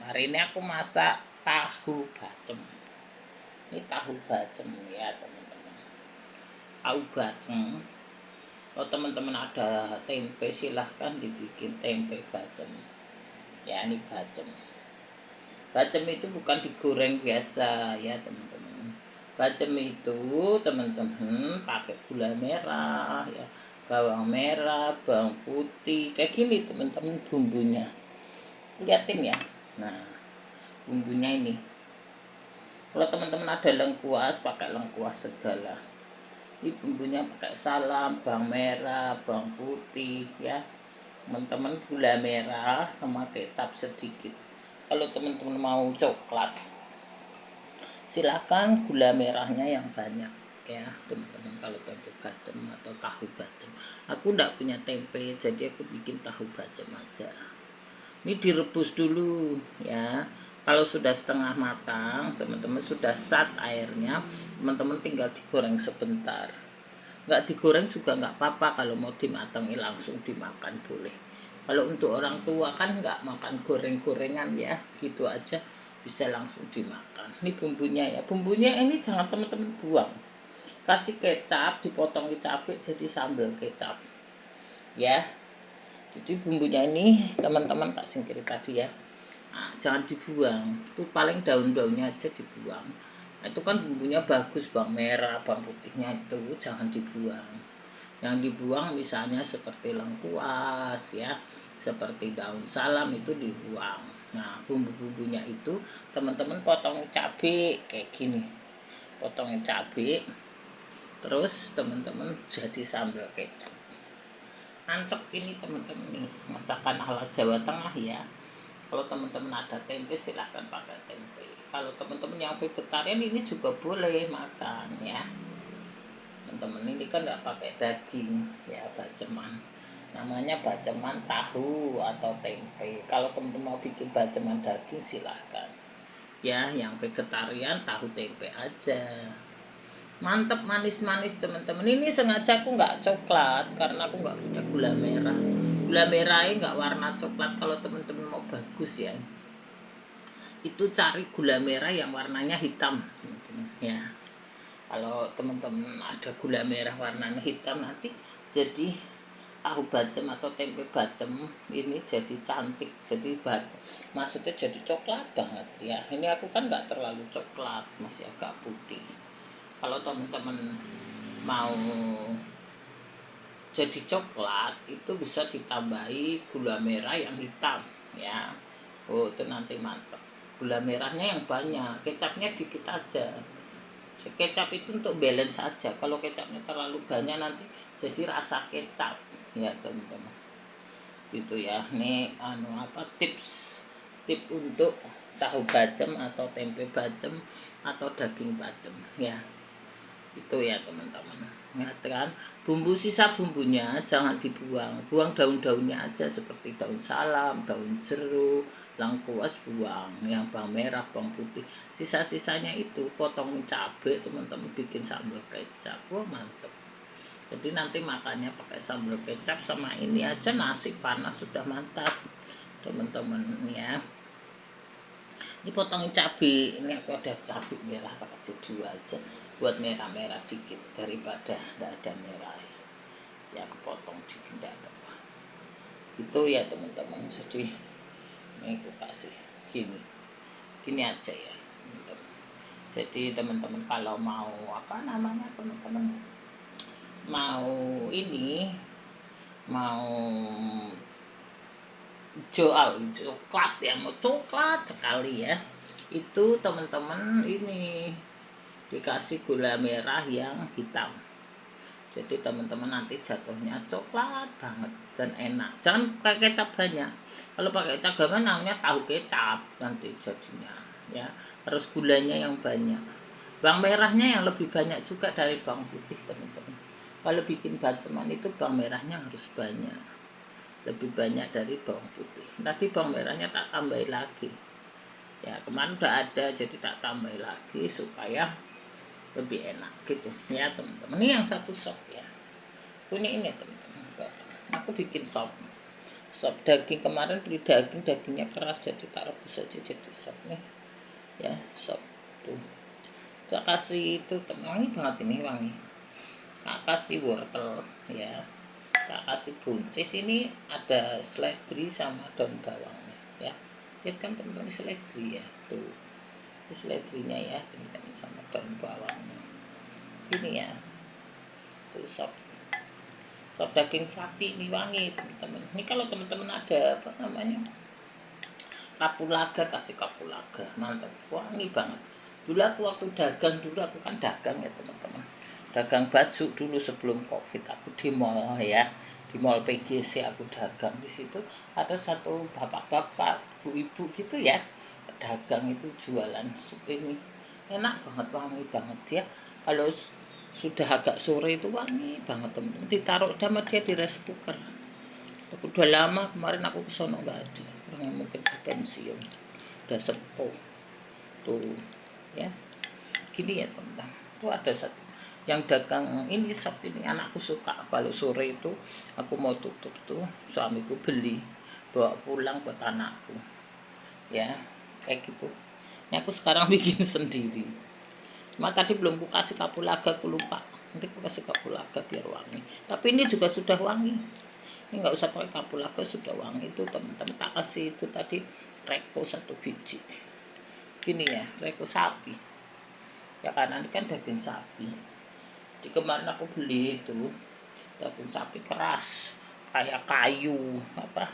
Hari ini aku masak tahu bacem. Ini tahu bacem ya teman-teman. Tahu bacem. Kalau teman-teman ada tempe silahkan dibikin tempe bacem. Ya ini bacem. Bacem itu bukan digoreng biasa ya teman-teman. Bacem itu teman-teman pakai gula merah ya, bawang merah, bawang putih, kayak gini teman-teman bumbunya. Liatin ya. Nah, bumbunya ini. Kalau teman-teman ada lengkuas, pakai lengkuas segala. Ini bumbunya pakai salam, bawang merah, bawang putih ya. Teman-teman gula merah sama kecap sedikit. Kalau teman-teman mau coklat, silakan gula merahnya yang banyak ya teman-teman. Kalau tempe bacem atau tahu bacem, aku enggak punya tempe, jadi aku bikin tahu bacem aja. Ini direbus dulu ya. Kalau sudah setengah matang, teman-teman sudah sat airnya, teman-teman tinggal digoreng sebentar. Nggak digoreng juga nggak apa-apa, kalau mau dimatangi langsung dimakan boleh. Kalau untuk orang tua kan nggak makan goreng-gorengan ya, gitu aja bisa langsung dimakan. Ini bumbunya ya, bumbunya ini jangan teman-teman buang. Kasih kecap, dipotongi cabai jadi sambal kecap ya. Jadi bumbunya ini teman-teman tak singkiri tadi ya. Nah, jangan dibuang, itu paling daun-daunnya aja dibuang. Nah, itu kan bumbunya bagus, bawang merah, bawang putihnya itu jangan dibuang. Yang dibuang misalnya seperti lengkuas ya, seperti daun salam itu dibuang. Nah, bumbu-bumbunya itu teman-teman potong cabai kayak gini. Potongin cabai, terus teman-teman jadi sambal kecap. Mantep ini teman-teman nih, masakan ala Jawa Tengah ya. Kalau teman-teman ada tempe silahkan pakai tempe. Kalau teman-teman yang vegetarian ini juga boleh makan ya. Teman-teman ini kan nggak pakai daging ya, baceman. Namanya baceman tahu atau tempe. Kalau teman-teman mau bikin baceman daging silahkan. Ya, yang vegetarian tahu tempe aja. Mantep manis-manis teman-teman. Ini sengaja aku nggak coklat karena aku nggak punya gula merah. Gula merahnya nggak warna coklat. Kalau teman-teman mau bagus ya, itu cari gula merah yang warnanya hitam teman-teman ya. Kalau teman-teman ada gula merah warnanya hitam, nanti jadi tahu bacem atau tempe bacem ini jadi cantik, jadi bacem, maksudnya jadi coklat banget ya. Ini aku kan nggak terlalu coklat, masih agak putih. Kalau teman-teman mau jadi coklat itu bisa ditambahi gula merah yang hitam ya. Oh, itu nanti mantap. Gula merahnya yang banyak, kecapnya dikit aja. Kecap itu untuk balance saja. Kalau kecapnya terlalu banyak nanti jadi rasa kecap ya teman-teman. Gitu ya. Ini tips untuk tahu bacem atau tempe bacem atau daging bacem ya. Itu ya teman-teman. Ingat kan, bumbu sisa bumbunya jangan dibuang. Buang daun-daunnya aja seperti daun salam, daun jeruk, lengkuas buang. Yang bawang merah, bawang putih. Sisa-sisanya itu potong cabai teman-teman, bikin sambal kecap. Wah, mantep. Jadi nanti makannya pakai sambal kecap sama ini aja, nasi panas sudah mantap. Teman-teman ya. Ini potong cabai, ini aku ada cabai merah, tak kasih 2 aja buat merah-merah dikit daripada tidak ada merah ya. Aku potong dikit, tidak apa-apa itu ya teman-teman. Jadi ini aku kasih gini aja ya teman-teman. Jadi teman-teman kalau mau teman-teman mau coklat ya, mau coklat sekali ya, itu teman-teman ini dikasih gula merah yang hitam. Jadi teman-teman nanti jatuhnya coklat banget dan enak. Jangan pakai kecap banyak. Kalau pakai kecap banyak namanya tahu kecap nanti jadinya ya. Harus gulanya yang banyak. Bawang merahnya yang lebih banyak juga dari bawang putih teman-teman. Kalau bikin baceman itu bawang merahnya harus banyak. Lebih banyak dari bawang putih. Nanti bawang merahnya tak tambahin lagi. Ya, kemarin udah ada jadi tak tambah lagi supaya lebih enak gitu ya teman-teman. Ini yang satu sop ya, ini teman-teman, aku bikin sop Sop daging kemarin beli dagingnya keras jadi tak rebus aja jadi sop nih ya, sop tuh. Tak kasih itu wangi banget ini, wangi. Tak kasih wortel ya, tak kasih buncis. Ini ada seledri sama daun bawangnya ya. Lihat kan teman-teman, seledri ya tuh, seledrinya ya teman-teman, sama daun bawangnya ini ya. Tuh sop daging sapi ini wangi teman-teman. Ini kalau teman-teman ada apa namanya kapulaga, kasih kapulaga, mantap, wangi banget. Dulu aku waktu dagang, dulu aku kan dagang ya teman-teman, dagang baju dulu sebelum covid. Aku di mall ya, di mall PGC aku dagang. Di situ ada satu bapak-bapak, ibu-ibu gitu ya, dagang itu jualan sup ini, enak banget, wangi banget ya. Kalau sudah agak sore itu wangi banget teman-teman. Ditaruh sama dia di rice cooker. Aku udah lama kemarin aku kesono nggak ada, orang yang mungkin pensiun, udah sepuh tuh ya. Gini ya teman-teman, tuh ada satu yang dagang ini sop ini, anakku suka. Kalau sore itu aku mau tutup tuh, suamiku beli bawa pulang buat anakku ya, kayak gitu. Ini aku sekarang bikin sendiri. Cuma tadi belum ku kasih kapulaga, aku lupa. Nanti aku kasih kapulaga biar wangi. Tapi ini juga sudah wangi. Ini nggak usah pakai kapulaga, sudah wangi itu teman-teman. Tak kasih itu tadi reko 1 biji. Gini ya, reko sapi. Ya karena ini kan daging sapi. Di kemarin aku beli itu daging sapi keras, kayak kayu apa.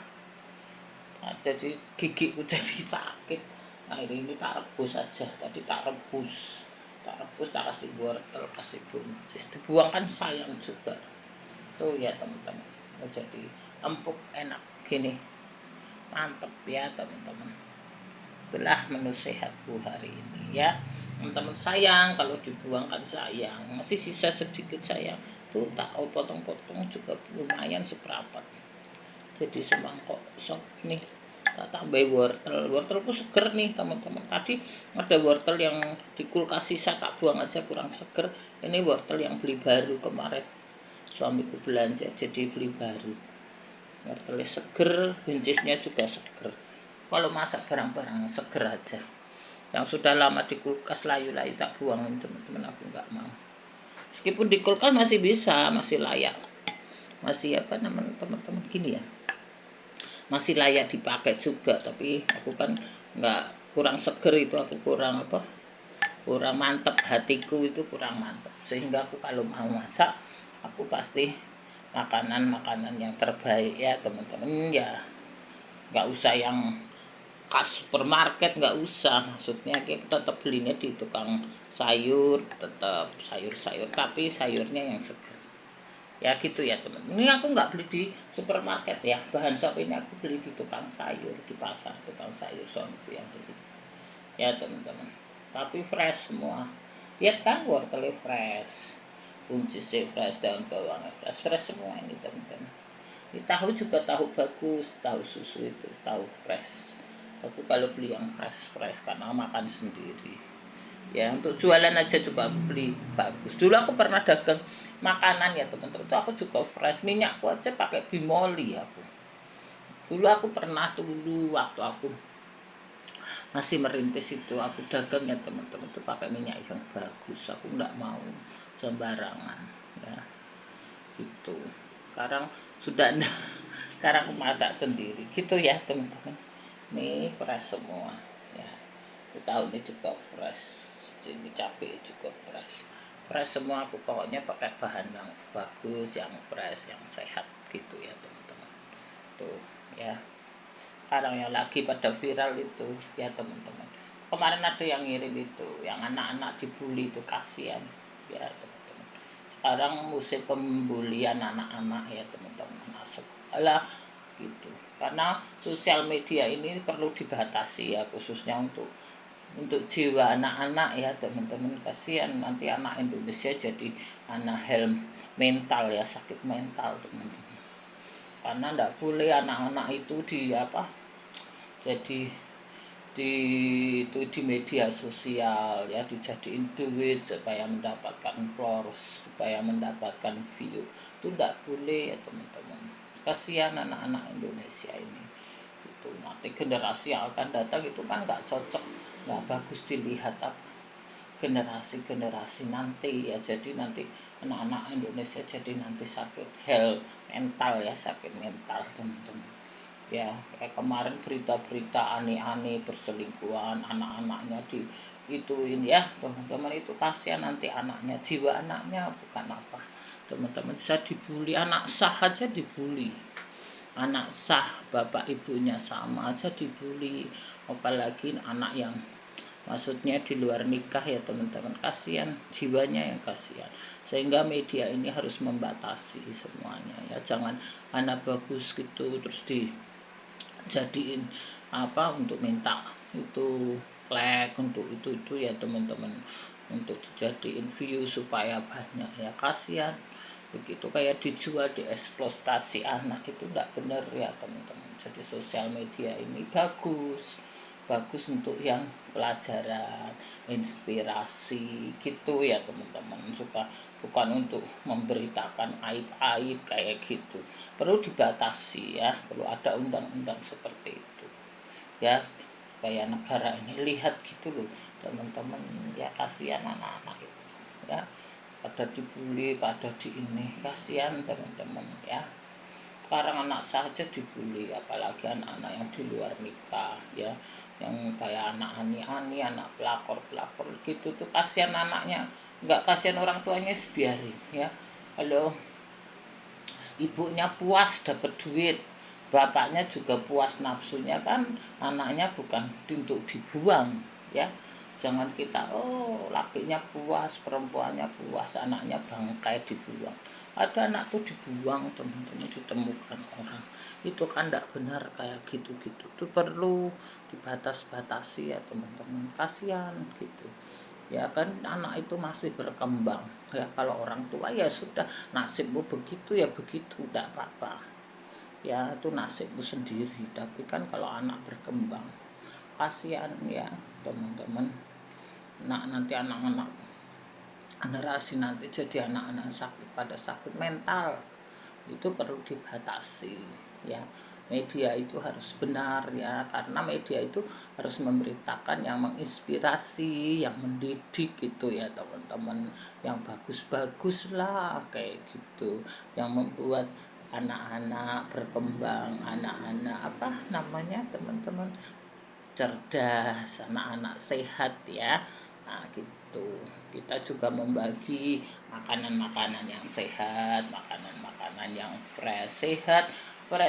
Nah, jadi gigiku jadi sakit. Nah ini tak rebus aja. Tadi tak rebus, tak kasih wortel, kasih buncis. Dibuang kan sayang juga. Tuh ya teman-teman. Oh, jadi empuk, enak gini, mantep ya teman-teman. Itulah menu sehatku hari ini ya teman-teman. Sayang kalau dibuang kan sayang, masih sisa sedikit sayang. Tuh tak potong-potong juga lumayan seperempat, jadi semangkok sop nih. Tak tambah wortelku seger nih teman-teman. Tadi ada wortel yang di kulkas sisa, tak buang aja, kurang seger. Ini wortel yang beli baru kemarin, suamiku belanja jadi beli baru. Wortelnya seger, buncisnya juga seger. Kalau masak barang-barang seger aja. Yang sudah lama di kulkas layu-layu tak buangin teman-teman, aku nggak mau. Meskipun di kulkas masih bisa, masih layak, masih apa namanya teman-teman gini ya, masih layak dipakai juga. Tapi aku kan nggak, kurang seger itu, aku kurang apa, kurang mantep, hatiku itu kurang mantep. Sehingga aku kalau mau masak, aku pasti makanan yang terbaik ya teman-teman ya. Nggak usah yang khas supermarket, nggak usah. Maksudnya kita tetap belinya di tukang sayur, tetap sayur-sayur tapi sayurnya yang segar ya, gitu ya teman. Ini aku nggak beli di supermarket ya, bahan sop ini aku beli di tukang sayur, di pasar tukang sayur, suamiku yang beli ya teman-teman. Tapi fresh semua, lihat kan, wortelnya fresh, buncisnya fresh, daun bawangnya fresh semua ini teman-teman. Ini tahu juga tahu bagus, tahu susu itu tahu fresh. Aku kalau beli yang fresh karena makan sendiri ya, untuk jualan aja juga aku beli bagus. Dulu aku pernah dagang makanan ya teman-teman, itu aku juga fresh. Minyakku aja pakai Bimoli aku. Dulu aku pernah, dulu waktu aku masih merintis itu aku dagang ya teman-teman, itu pakai minyak yang bagus. Aku nggak mau sembarangan ya gitu. Sekarang sudah sekarang aku masak sendiri gitu ya teman-teman. Ini fresh semua ya. Tahu ini juga fresh, ini cabai juga fresh semua. Aku pokoknya pakai bahan yang bagus, yang fresh, yang sehat gitu ya teman-teman. Tuh ya, sekarang yang lagi pada viral itu ya teman-teman. Kemarin ada yang ngirim itu, yang anak-anak dibully itu, kasihan ya teman-teman. Sekarang musim pembulian anak-anak ya teman-teman, masuk alah gitu. Karena sosial media ini perlu dibatasi ya, khususnya untuk jiwa anak-anak ya teman-teman. Kasihan nanti anak Indonesia jadi anak mental ya, sakit mental teman-teman. Karena ndak boleh anak-anak itu di apa, jadi di media sosial ya, dijadiin duit supaya mendapatkan followers, supaya mendapatkan view. Itu ndak boleh ya teman-teman. kasihan anak-anak Indonesia ini. Itu nanti generasi yang akan datang itu kan nggak cocok, nggak bagus dilihat apa generasi nanti ya. Jadi nanti anak-anak Indonesia jadi nanti sakit mental ya, sakit mental teman-teman ya. Kayak kemarin berita-berita aneh-aneh perselingkuhan anak-anaknya di ituin ya teman-teman. Itu kasihan nanti anaknya, jiwa anaknya bukan apa teman-teman. Bisa dibully, anak sah aja dibully, anak sah bapak ibunya sama aja dibully, apalagi anak yang maksudnya di luar nikah ya teman-teman. Kasihan, jiwanya yang kasihan. Sehingga media ini harus membatasi semuanya ya, jangan anak bagus gitu terus dijadiin apa untuk minta itu like untuk itu ya teman-teman, untuk dijadiin view supaya banyak ya. Kasihan begitu, kayak dijual, dieksploitasi anak, itu enggak benar ya teman-teman. Jadi sosial media ini bagus untuk yang pelajaran, inspirasi gitu ya teman-teman. Bukan untuk memberitakan aib-aib kayak gitu. Perlu dibatasi ya, perlu ada undang-undang seperti itu ya, supaya negara ini lihat gitu loh teman-teman ya. Kasihan anak-anak itu ya, pada dibully, pada di ini, kasihan teman-teman ya. Sekarang anak saja dibully, apalagi anak-anak yang di luar nikah ya, yang kayak anak ani-ani, anak pelakor gitu tuh. Kasihan anaknya, nggak kasihan orang tuanya biarin ya. Halo, ibunya puas dapat duit, bapaknya juga puas nafsunya kan, anaknya bukan untuk dibuang ya. Jangan kita lakinya puas, perempuannya puas, anaknya bangkai dibuang. Ada anak tuh dibuang teman-teman, ditemukan orang, itu kan tidak benar kayak gitu-gitu. Itu perlu dibatas-batasi ya teman-teman, kasihan gitu ya kan. Anak itu masih berkembang ya. Kalau orang tua ya sudah, nasibmu begitu ya begitu, tidak apa-apa ya, itu nasibmu sendiri. Tapi kan kalau anak berkembang, kasihan ya teman-teman. Nanti anak-anak generasi nanti jadi anak-anak sakit mental, itu perlu dibatasi ya. Media itu harus benar ya, karena media itu harus memberitakan yang menginspirasi, yang mendidik gitu ya teman-teman, yang bagus-bagus lah kayak gitu, yang membuat anak-anak berkembang, anak-anak apa namanya teman-teman, cerdas, anak-anak sehat ya. Nah gitu, kita juga membagi makanan-makanan yang sehat, makanan-makanan yang sehat,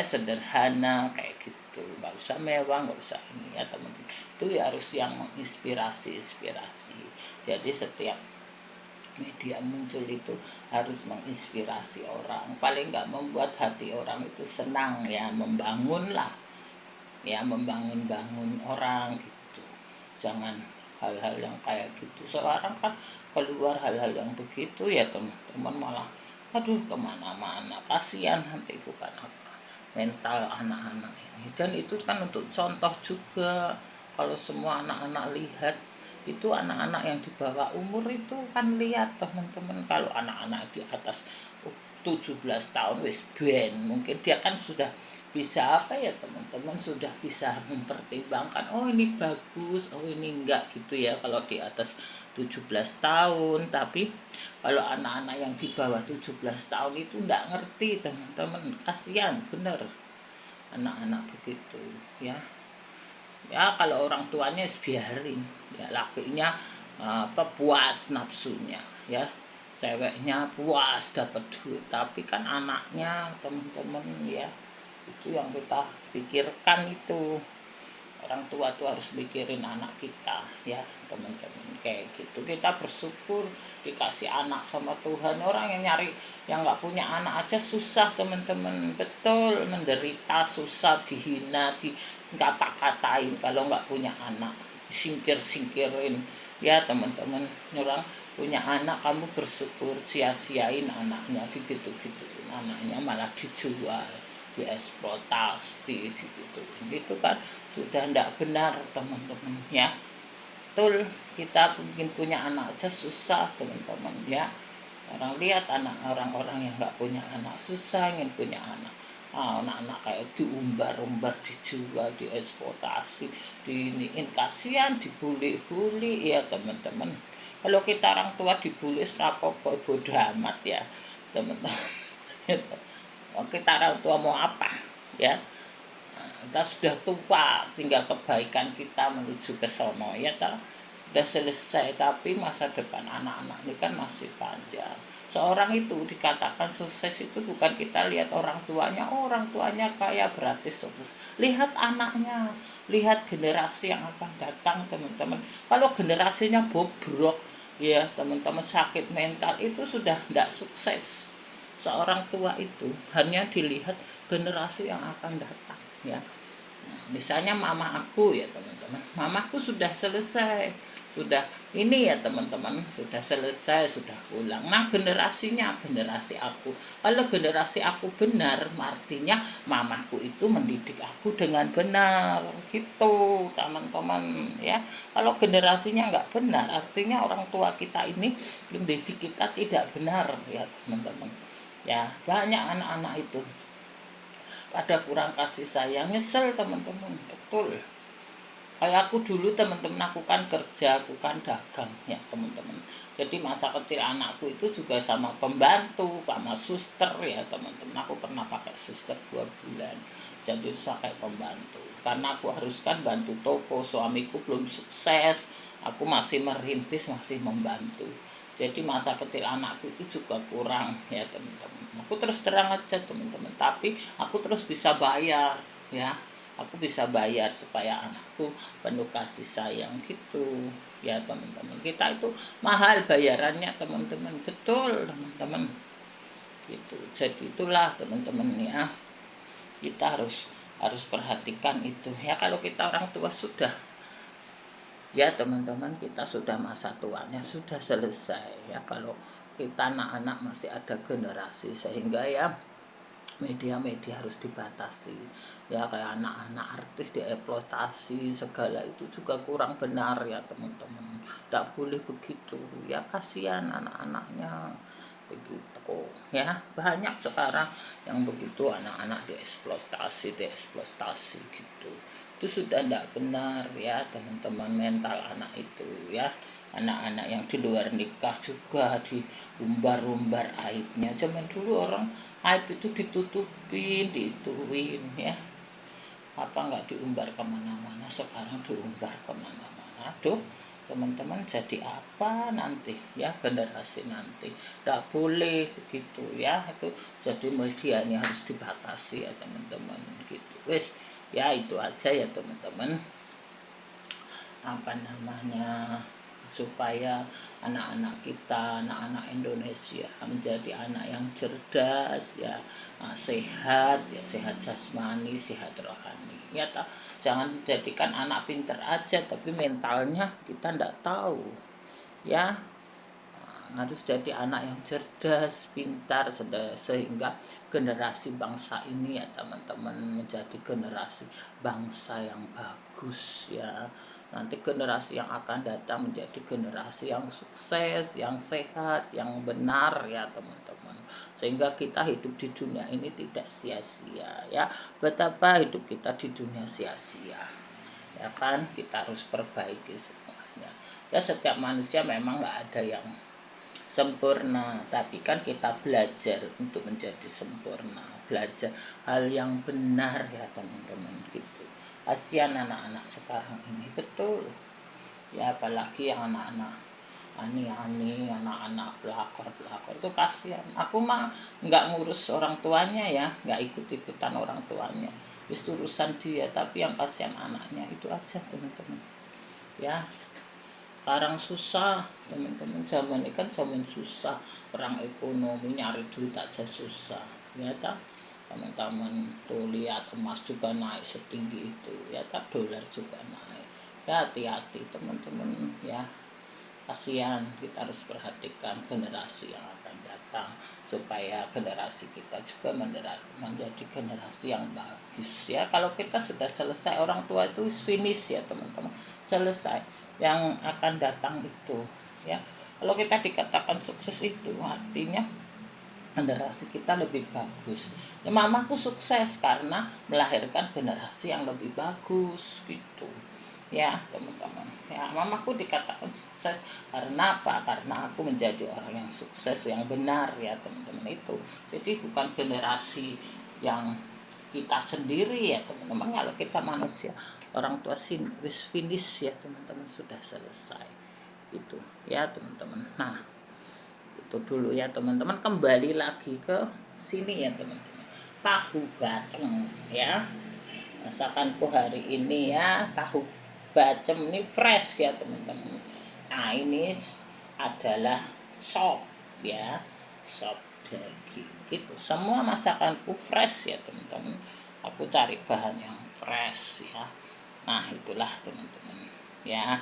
sederhana kayak gitu. Nggak usah mewah, nggak usah ini ya teman-teman. Itu ya harus yang menginspirasi. Jadi setiap media muncul itu harus menginspirasi orang, paling nggak membuat hati orang itu senang ya, membangun orang gitu. Jangan hal-hal yang kayak gitu. Sekarang kan keluar hal-hal yang begitu ya teman-teman, malah aduh kemana-mana. Kasihan nanti bukan apa mental anak-anak ini. Dan itu kan untuk contoh juga, kalau semua anak-anak lihat itu, anak-anak yang di bawah umur itu kan lihat teman-teman. Kalau anak-anak di atas 17 tahun wis ben, mungkin dia kan sudah bisa apa ya teman-teman, sudah bisa mempertimbangkan, oh ini bagus, oh ini enggak gitu ya, kalau di atas 17 tahun. Tapi kalau anak-anak yang di bawah 17 tahun itu enggak ngerti teman-teman, kasihan bener anak-anak begitu ya. Ya kalau orang tuanya biarin ya, lakinya puas nafsunya ya, ceweknya puas dapat duit. Tapi kan anaknya teman-teman ya, itu yang kita pikirkan. Itu orang tua tuh harus mikirin anak kita ya teman-teman kayak gitu. Kita bersyukur dikasih anak sama Tuhan. Orang yang nyari, yang nggak punya anak aja susah teman-teman, betul, menderita, susah, dihina, dikata-katain kalau nggak punya anak, disingkir-singkirin ya teman-teman. Orang punya anak, kamu bersyukur, sia-siain anaknya, digitu-gituin anaknya, malah dijual, dieksploitasi gitu. Itu kan sudah tidak benar teman-teman ya. Betul, kita mungkin punya anak aja susah teman-teman ya. Orang lihat anak orang-orang yang nggak punya anak susah ingin punya anak. anak-anak kayak diumbar-umbar, dijual, dieksploitasi, diiniin, kasihan, dibully-bully ya teman-teman. Kalau kita orang tua dibully apa-apa, bodo amat ya teman-teman. Kita orang tua mau apa ya? Kita sudah tua, tinggal kebaikan kita menuju ke sono ya udah selesai, tapi masa depan anak-anak ini kan masih panjang. Seorang itu dikatakan sukses itu bukan kita lihat orang tuanya, orang tuanya kaya berarti sukses. Lihat anaknya, lihat generasi yang akan datang teman-teman. Kalau generasinya bobrok ya teman-teman, sakit mental, itu sudah tidak sukses. Seorang tua itu hanya dilihat generasi yang akan datang ya. Misalnya mama aku ya teman-teman, mamaku sudah selesai, sudah ini ya teman-teman, sudah selesai, sudah pulang. Nah generasinya generasi aku, kalau generasi aku benar, artinya mamaku itu mendidik aku dengan benar gitu teman-teman ya. Kalau generasinya nggak benar, artinya orang tua kita ini mendidik kita tidak benar ya teman-teman ya. Banyak anak-anak itu ada kurang kasih sayang, nyesel teman-teman, betul. Kayak aku dulu teman-teman, aku kan kerja, aku kan dagang ya teman-teman. Jadi masa kecil anakku itu juga sama pembantu, sama suster ya teman-teman. Aku pernah pakai suster 2 bulan, jadi pakai pembantu. Karena aku harus kan bantu toko, suamiku belum sukses, aku masih merintis, masih membantu. Jadi masa kecil anakku itu juga kurang ya teman-teman. Aku terus terang aja teman-teman, tapi aku terus bisa bayar ya. Aku bisa bayar supaya anakku penuh kasih sayang gitu ya teman-teman. Kita itu mahal bayarannya teman-teman, betul teman-teman gitu. Jadi itulah teman-teman ya, kita harus perhatikan itu ya. Kalau kita orang tua sudah ya teman-teman, kita sudah masa tuanya sudah selesai ya. Kalau kita anak-anak masih ada generasi, sehingga ya media-media harus dibatasi ya. Kayak anak-anak artis dieksploitasi segala, itu juga kurang benar ya teman-teman. Tidak boleh begitu ya, kasihan anak-anaknya begitu ya. Banyak sekarang yang begitu, anak-anak dieksploitasi gitu. Itu sudah tidak benar ya teman-teman, mental anak itu ya. Anak-anak yang di luar nikah juga diumbar-umbar aibnya. Zaman dulu orang aib itu ditutupin, diituin ya. Apa nggak diumbar kemana-mana, sekarang diumbar kemana-mana. Aduh teman-teman, jadi apa nanti ya generasi nanti? Tidak boleh begitu ya. Itu jadi medianya harus dibatasi ya teman-teman gitu. Wes ya, itu aja ya teman-teman, apa namanya, supaya anak-anak kita, anak-anak Indonesia menjadi anak yang cerdas ya, sehat ya, sehat jasmani, sehat rohani ya. Jangan jadikan anak pinter aja tapi mentalnya kita ndak tahu ya. Harus jadi anak yang cerdas, pintar, sehingga generasi bangsa ini ya teman-teman menjadi generasi bangsa yang bagus ya. Nanti generasi yang akan datang menjadi generasi yang sukses, yang sehat, yang benar ya teman-teman. Sehingga kita hidup di dunia ini tidak sia-sia ya. Betapa hidup kita di dunia sia-sia ya kan, kita harus perbaiki semuanya ya. Setiap manusia memang nggak ada yang sempurna, tapi kan kita belajar untuk menjadi sempurna, belajar hal yang benar ya teman-teman gitu. Kasihan anak-anak sekarang ini, betul ya, apalagi yang anak-anak ani-ani, anak-anak pelakor-pelakor itu kasihan. Aku mah nggak ngurus orang tuanya ya, nggak ikut-ikutan orang tuanya, itu urusan dia. Tapi yang kasihan anaknya itu aja teman-teman ya. Sekarang susah teman-teman, zaman ini kan zaman susah, perang ekonomi, nyari duit aja susah ya tak teman-teman. Tuh lihat, emas juga naik setinggi itu ya tak, dolar juga naik ya. Hati-hati teman-teman ya, kasihan. Kita harus perhatikan generasi yang akan datang, supaya generasi kita juga menjadi generasi yang bagus ya. Kalau kita sudah selesai, orang tua itu finish ya teman-teman, selesai. Yang akan datang itu ya, kalau kita dikatakan sukses itu artinya generasi kita lebih bagus. Ya, mamaku sukses karena melahirkan generasi yang lebih bagus gitu. Ya, teman-teman. Ya, mamaku dikatakan sukses karena apa? Karena aku menjadi orang yang sukses, yang benar ya, teman-teman itu. Jadi bukan generasi yang kita sendiri ya, teman-teman. Kalau kita manusia, orang tua wis finish ya, teman-teman, sudah selesai. Gitu ya, teman-teman. Nah, itu dulu ya teman-teman, kembali lagi ke sini ya teman-teman, tahu bacem ya, masakanku hari ini ya, tahu bacem ini fresh ya teman-teman. Nah, ini adalah sop ya, sop daging gitu. Semua masakanku fresh ya teman-teman, aku cari bahan yang fresh ya. Nah, itulah teman-teman ya.